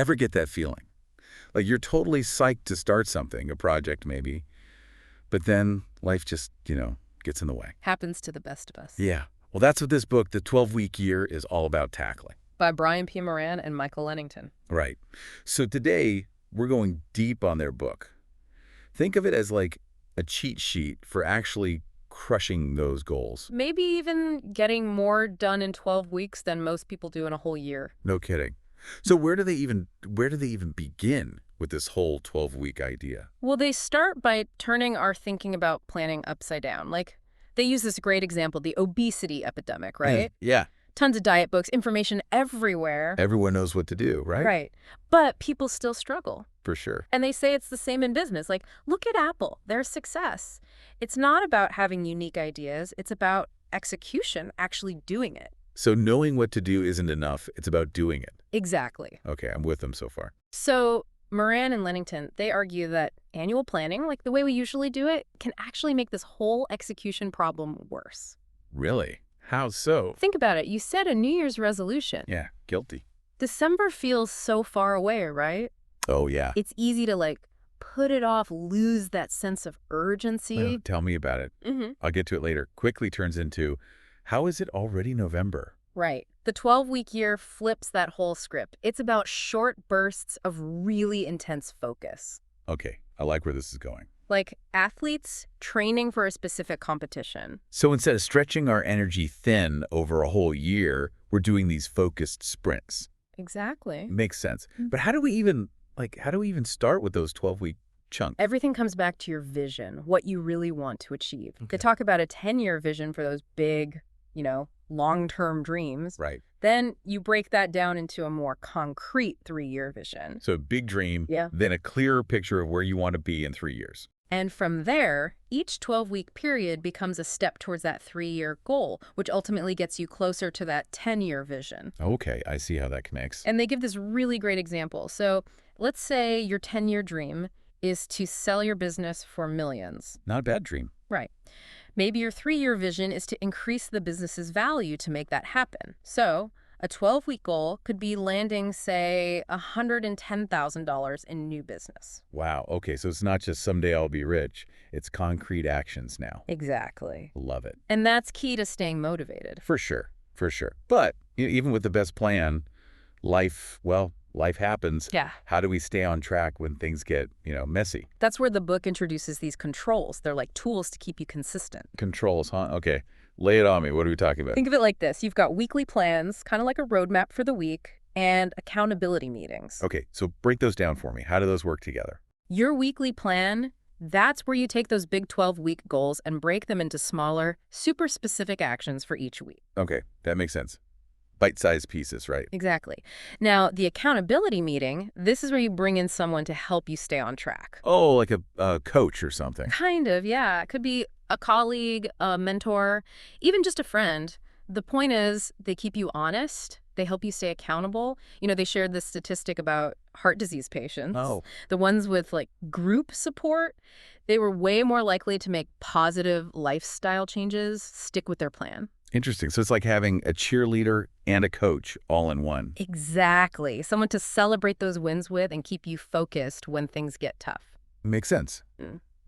Ever get that feeling? Like you're totally psyched to start something, a project maybe, but then life just, gets in the way. Happens to the best of us. Yeah. Well, that's what this book, The 12-Week Year, is all about tackling. By Brian P. Moran and Michael Lennington. Right. So today, we're going deep on their book. Think of it as like a cheat sheet for actually crushing those goals. Maybe even getting more done in 12 weeks than most people do in a whole year. No kidding. So where do they even begin with this whole 12-week idea? Well, they start by turning our thinking about planning upside down. Like, they use this great example, the obesity epidemic, right? Yeah. Tons of diet books, information everywhere. Everyone knows what to do, right? Right. But people still struggle. For sure. And they say it's the same in business. Like, look at Apple, their success. It's not about having unique ideas. It's about execution, actually doing it. So knowing what to do isn't enough. It's about doing it. Exactly. Okay, I'm with them so far. So Moran and Lennington, they argue that annual planning, like the way we usually do it, can actually make this whole execution problem worse. Really? How so? Think about it. You set a New Year's resolution. Yeah, guilty. December feels so far away, right? Oh, yeah. It's easy to, put it off, lose that sense of urgency. Tell me about it. I'll get to it later. Quickly turns into, how is it already November? Right. The 12-week year flips that whole script. It's about short bursts of really intense focus. Okay, I like where this is going. Like athletes training for a specific competition. So instead of stretching our energy thin over a whole year, we're doing these focused sprints. Exactly. Makes sense. But how do we even start with those 12-week chunks? Everything comes back to your vision, what you really want to achieve. Okay. They talk about a 10-year vision for those big, long-term dreams. Right. Then you break that down into a more concrete 3-year vision. So big dream, Yeah. then a clearer picture of where you want to be in 3 years. And from there, each 12-week period becomes a step towards that 3-year goal, which ultimately gets you closer to that 10-year vision. Okay, I see how that connects. And they give this really great example. So let's say your 10-year dream is to sell your business for millions. Not a bad dream. Right. Maybe your 3-year vision is to increase the business's value to make that happen. So a 12-week goal could be landing, say, $110,000 in new business. Wow, okay, so it's not just someday I'll be rich. It's concrete actions now. Exactly. Love it. And that's key to staying motivated. For sure. But even with the best plan, life happens. Yeah. How do we stay on track when things get, messy? That's where the book introduces these controls. They're like tools to keep you consistent. Controls, huh? Okay. Lay it on me. What are we talking about? Think of it like this. You've got weekly plans, kind of like a roadmap for the week, and accountability meetings. Okay, so break those down for me. How do those work together? Your weekly plan, that's where you take those big 12-week goals and break them into smaller, super specific actions for each week. Okay, that makes sense. Bite-sized pieces, right? Exactly. Now, the accountability meeting, this is where you bring in someone to help you stay on track. Oh, like a coach or something. Kind of, yeah. It could be a colleague, a mentor, even just a friend. The point is they keep you honest. They help you stay accountable. They shared this statistic about heart disease patients. Oh. The ones with group support, they were way more likely to make positive lifestyle changes, stick with their plan. Interesting. So it's like having a cheerleader and a coach all in one. Exactly. Someone to celebrate those wins with and keep you focused when things get tough. Makes sense.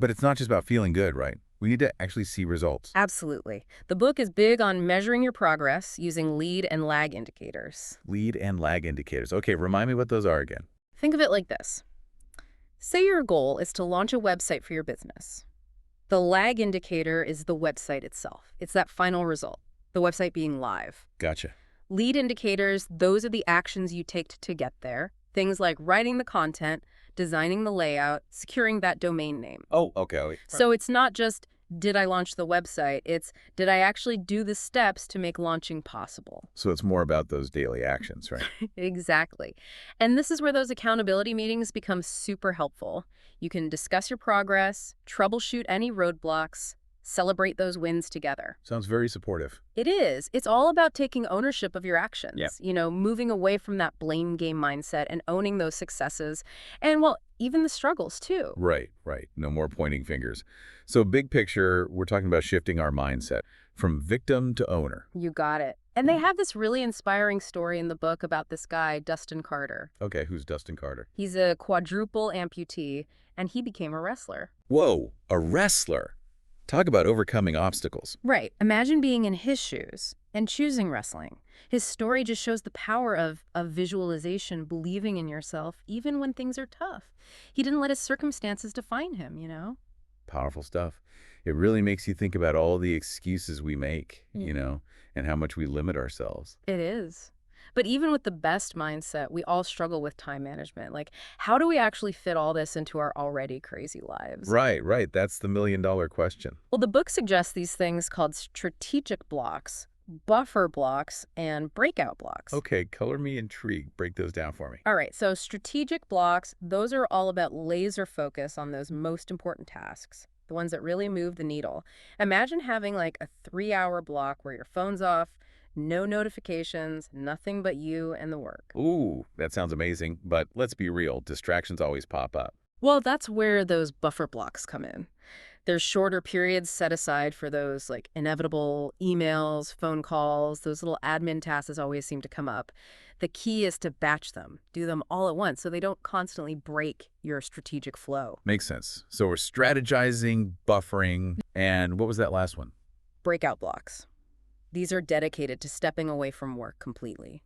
But it's not just about feeling good, right? We need to actually see results. Absolutely. The book is big on measuring your progress using lead and lag indicators. Lead and lag indicators. Okay, remind me what those are again. Think of it like this. Say your goal is to launch a website for your business. The lag indicator is the website itself. It's that final result, the website being live. Gotcha. Lead indicators, those are the actions you take to get there. Things like writing the content, designing the layout, securing that domain name. Oh, okay. So it's not just, did I launch the website? It's, did I actually do the steps to make launching possible? So it's more about those daily actions, right? Exactly. And this is where those accountability meetings become super helpful. You can discuss your progress, troubleshoot any roadblocks, Celebrate those wins together. Sounds very supportive. It is. It's all about taking ownership of your Yeah. actions, moving away from that blame game mindset and owning those successes and, well, even the struggles too. Right, right. No more pointing fingers. So big picture, we're talking about shifting our mindset from victim to owner. You got it. And they have this really inspiring story in the book about this guy, Dustin Carter. Okay, who's Dustin Carter? He's a quadruple amputee, and he became a wrestler. Whoa, a wrestler. Talk about overcoming obstacles. Right. Imagine being in his shoes and choosing wrestling. His story just shows the power of visualization, believing in yourself, even when things are tough. He didn't let his circumstances define him. Powerful stuff. It really makes you think about all the excuses we make, Mm. and how much we limit ourselves. It is. But even with the best mindset, we all struggle with time management. Like, how do we actually fit all this into our already crazy lives? Right, right. That's the million-dollar question. Well, the book suggests these things called strategic blocks, buffer blocks, and breakout blocks. Okay, color me intrigued. Break those down for me. All right, so strategic blocks, those are all about laser focus on those most important tasks, the ones that really move the needle. Imagine having like a 3-hour block where your phone's off, no notifications, nothing but you and the work. Ooh, that sounds amazing, but let's be real. Distractions always pop up. Well, that's where those buffer blocks come in. There's shorter periods set aside for those like inevitable emails, phone calls, those little admin tasks always seem to come up. The key is to batch them, do them all at once so they don't constantly break your strategic flow. Makes sense. So we're strategizing, buffering, and what was that last one? Breakout blocks. These are dedicated to stepping away from work completely.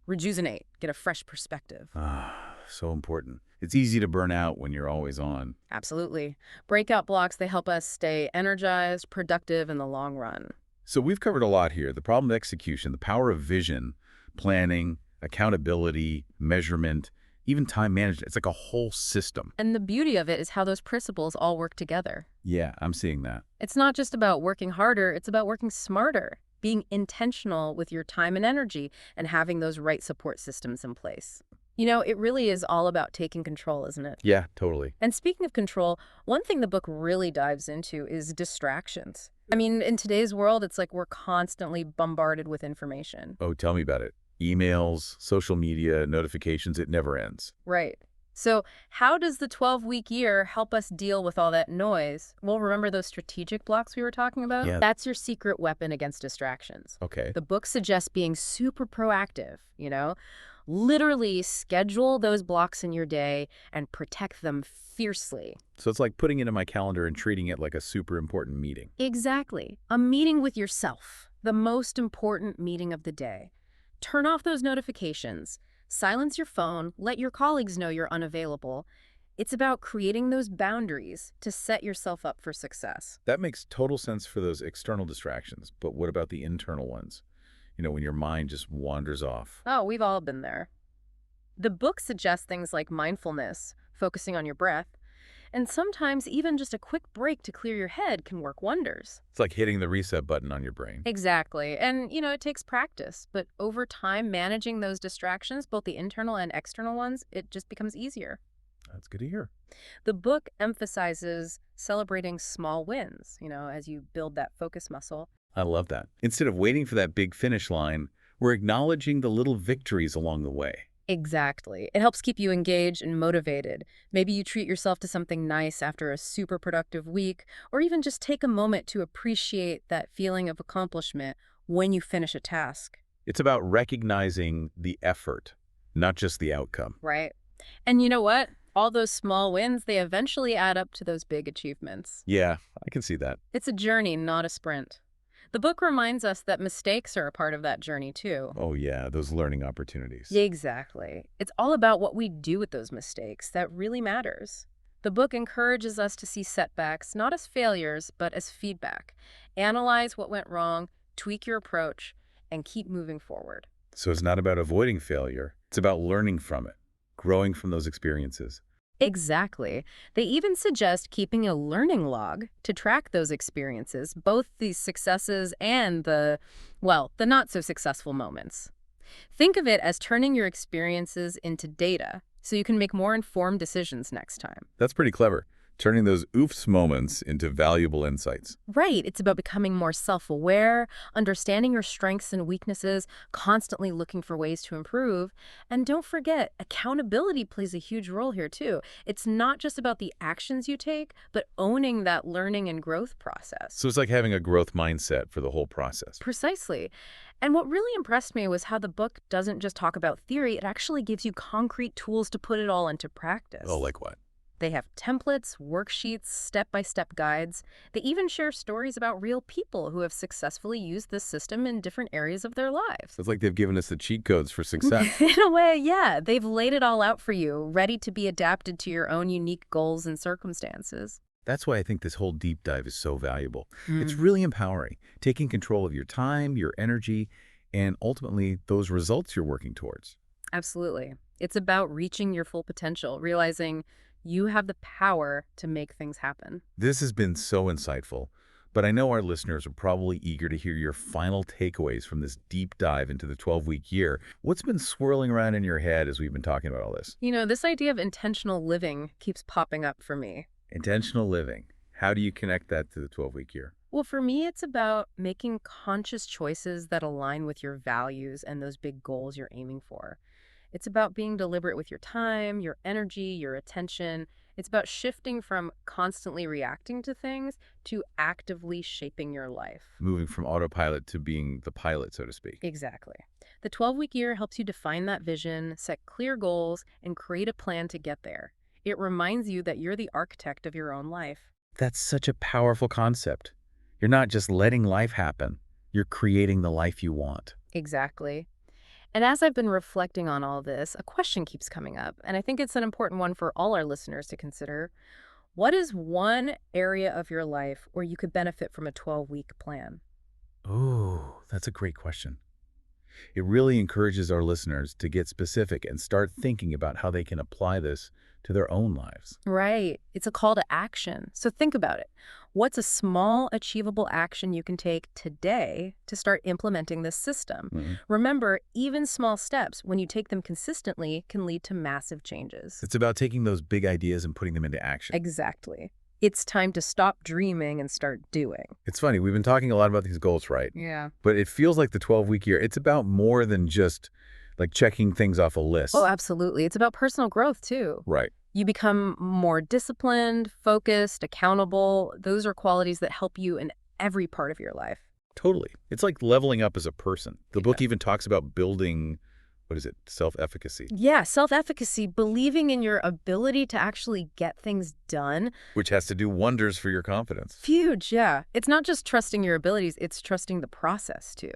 Rejuvenate, get a fresh perspective. Ah, so important. It's easy to burn out when you're always on. Absolutely. Breakout blocks, they help us stay energized, productive in the long run. So we've covered a lot here. The problem of execution, the power of vision, planning, accountability, measurement, even time management. It's like a whole system. And the beauty of it is how those principles all work together. Yeah, I'm seeing that. It's not just about working harder, it's about working smarter, being intentional with your time and energy, and having those right support systems in place. It really is all about taking control, isn't it? Yeah, totally. And speaking of control, one thing the book really dives into is distractions. I mean, in today's world, it's like we're constantly bombarded with information. Oh, tell me about it. Emails, social media, notifications, it never ends. Right. So how does the 12-week year help us deal with all that noise? Well, remember those strategic blocks we were talking about? Yeah. That's your secret weapon against distractions. Okay. The book suggests being super proactive. Literally schedule those blocks in your day and protect them fiercely. So it's like putting it in my calendar and treating it like a super important meeting. Exactly. A meeting with yourself, the most important meeting of the day. Turn off those notifications. Silence your phone, let your colleagues know you're unavailable. It's about creating those boundaries to set yourself up for success. That makes total sense for those external distractions, but what about the internal ones? When your mind just wanders off. Oh, we've all been there. The book suggests things like mindfulness, focusing on your breath, and sometimes even just a quick break to clear your head can work wonders. It's like hitting the reset button on your brain. Exactly. And, it takes practice. But over time, managing those distractions, both the internal and external ones, it just becomes easier. That's good to hear. The book emphasizes celebrating small wins, as you build that focus muscle. I love that. Instead of waiting for that big finish line, we're acknowledging the little victories along the way. Exactly. It helps keep you engaged and motivated. Maybe you treat yourself to something nice after a super productive week, or even just take a moment to appreciate that feeling of accomplishment when you finish a task. It's about recognizing the effort, not just the outcome. Right. And you know what? All those small wins, they eventually add up to those big achievements. Yeah, I can see that. It's a journey, not a sprint. The book reminds us that mistakes are a part of that journey, too. Oh yeah, those learning opportunities. Exactly. It's all about what we do with those mistakes that really matters. The book encourages us to see setbacks not as failures, but as feedback. Analyze what went wrong, tweak your approach, and keep moving forward. So it's not about avoiding failure. It's about learning from it, growing from those experiences. Exactly. They even suggest keeping a learning log to track those experiences, both the successes and the not so successful moments. Think of it as turning your experiences into data so you can make more informed decisions next time. That's pretty clever. Turning those oops moments into valuable insights. Right. It's about becoming more self-aware, understanding your strengths and weaknesses, constantly looking for ways to improve. And don't forget, accountability plays a huge role here too. It's not just about the actions you take, but owning that learning and growth process. So it's like having a growth mindset for the whole process. Precisely. And what really impressed me was how the book doesn't just talk about theory, it actually gives you concrete tools to put it all into practice. Oh, like what? They have templates, worksheets, step-by-step guides. They even share stories about real people who have successfully used this system in different areas of their lives. It's like they've given us the cheat codes for success. In a way, yeah. They've laid it all out for you, ready to be adapted to your own unique goals and circumstances. That's why I think this whole deep dive is so valuable. It's really empowering, taking control of your time, your energy, and ultimately those results you're working towards. Absolutely. It's about reaching your full potential, realizing you have the power to make things happen. This has been so insightful, but I know our listeners are probably eager to hear your final takeaways from this deep dive into the 12-week year. What's been swirling around in your head as we've been talking about all this? You know, this idea of intentional living keeps popping up for me. Intentional living. How do you connect that to the 12-week year? Well, for me, it's about making conscious choices that align with your values and those big goals you're aiming for. It's about being deliberate with your time, your energy, your attention. It's about shifting from constantly reacting to things to actively shaping your life. Moving from autopilot to being the pilot, so to speak. Exactly. The 12-week year helps you define that vision, set clear goals, and create a plan to get there. It reminds you that you're the architect of your own life. That's such a powerful concept. You're not just letting life happen. You're creating the life you want. Exactly. And as I've been reflecting on all this, a question keeps coming up, and I think it's an important one for all our listeners to consider. What is one area of your life where you could benefit from a 12-week plan? Oh, that's a great question. It really encourages our listeners to get specific and start thinking about how they can apply this to their own lives. Right. It's a call to action. So think about it. What's a small, achievable action you can take today to start implementing this system? Remember, even small steps, when you take them consistently, can lead to massive changes. It's about taking those big ideas and putting them into action. Exactly. It's time to stop dreaming and start doing. It's funny, we've been talking a lot about these goals, right? Yeah. But it feels like the 12-week year, it's about more than just like checking things off a list. Oh, absolutely. It's about personal growth, too. Right. You become more disciplined, focused, accountable. Those are qualities that help you in every part of your life. Totally. It's like leveling up as a person. The book even talks about building, what is it, self-efficacy. Yeah, self-efficacy, believing in your ability to actually get things done. Which has to do wonders for your confidence. Huge, yeah. It's not just trusting your abilities, it's trusting the process, too.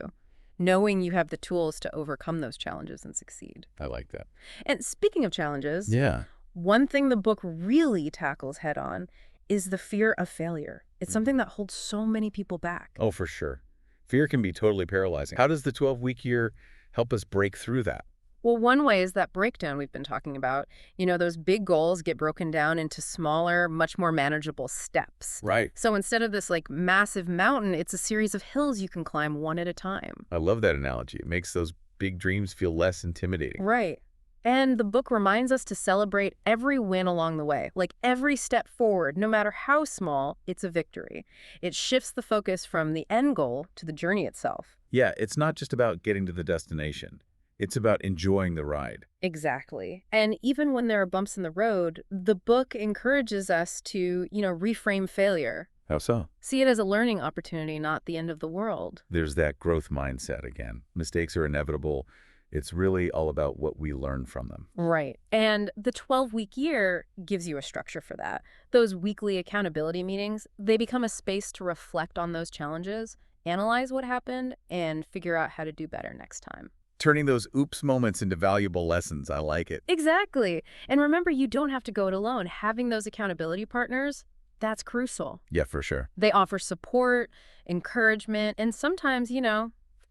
Knowing you have the tools to overcome those challenges and succeed. I like that. And speaking of challenges, Yeah. one thing the book really tackles head on is the fear of failure. It's something that holds so many people back. Oh, for sure. Fear can be totally paralyzing. How does the 12-week year help us break through that? Well, one way is that breakdown we've been talking about. You know, those big goals get broken down into smaller, much more manageable steps. Right. So instead of this like massive mountain, it's a series of hills you can climb one at a time. I love that analogy. It makes those big dreams feel less intimidating. Right. And the book reminds us to celebrate every win along the way. Like every step forward, no matter how small, it's a victory. It shifts the focus from the end goal to the journey itself. Yeah, it's not just about getting to the destination. It's about enjoying the ride. Exactly. And even when there are bumps in the road, the book encourages us to, reframe failure. How so? See it as a learning opportunity, not the end of the world. There's that growth mindset again. Mistakes are inevitable. It's really all about what we learn from them. Right. And the 12-week year gives you a structure for that. Those weekly accountability meetings, they become a space to reflect on those challenges, analyze what happened, and figure out how to do better next time. Turning those oops moments into valuable lessons. I like it. Exactly. And remember, you don't have to go it alone. Having those accountability partners, that's crucial. Yeah, for sure. They offer support, encouragement, and sometimes,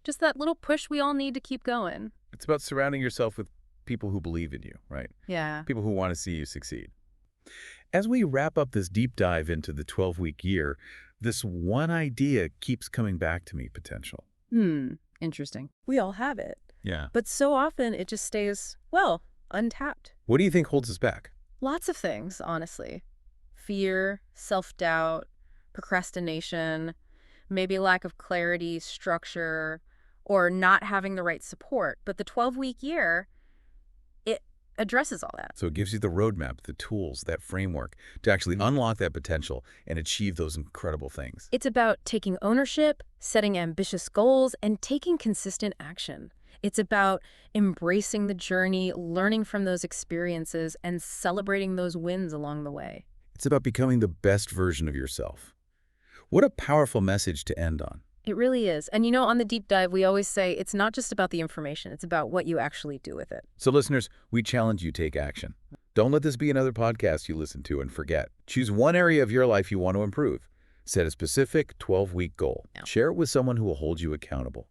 just that little push we all need to keep going. It's about surrounding yourself with people who believe in you, right? Yeah. People who want to see you succeed. As we wrap up this deep dive into the 12-week year, this one idea keeps coming back to me, potential. Interesting. We all have it. Yeah. But so often it just stays, untapped. What do you think holds us back? Lots of things, honestly. fear, self-doubt, procrastination, maybe lack of clarity, structure, or not having the right support. But the 12-week year, it addresses all that. So it gives you the roadmap, the tools, that framework to actually unlock that potential and achieve those incredible things. It's about taking ownership, setting ambitious goals, and taking consistent action. It's about embracing the journey, learning from those experiences, and celebrating those wins along the way. It's about becoming the best version of yourself. What a powerful message to end on. It really is. And on the deep dive, we always say it's not just about the information, it's about what you actually do with it. So listeners, we challenge you to take action. Don't let this be another podcast you listen to and forget. Choose one area of your life you want to improve. Set a specific 12-week goal. Share it with someone who will hold you accountable.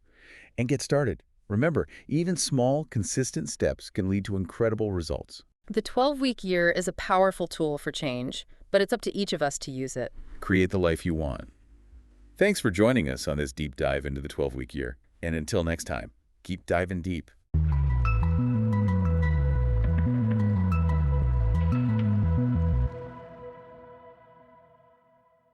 And get started. Remember, even small, consistent steps can lead to incredible results. The 12-week year is a powerful tool for change, but it's up to each of us to use it. Create the life you want. Thanks for joining us on this deep dive into the 12-week year. And until next time, keep diving deep.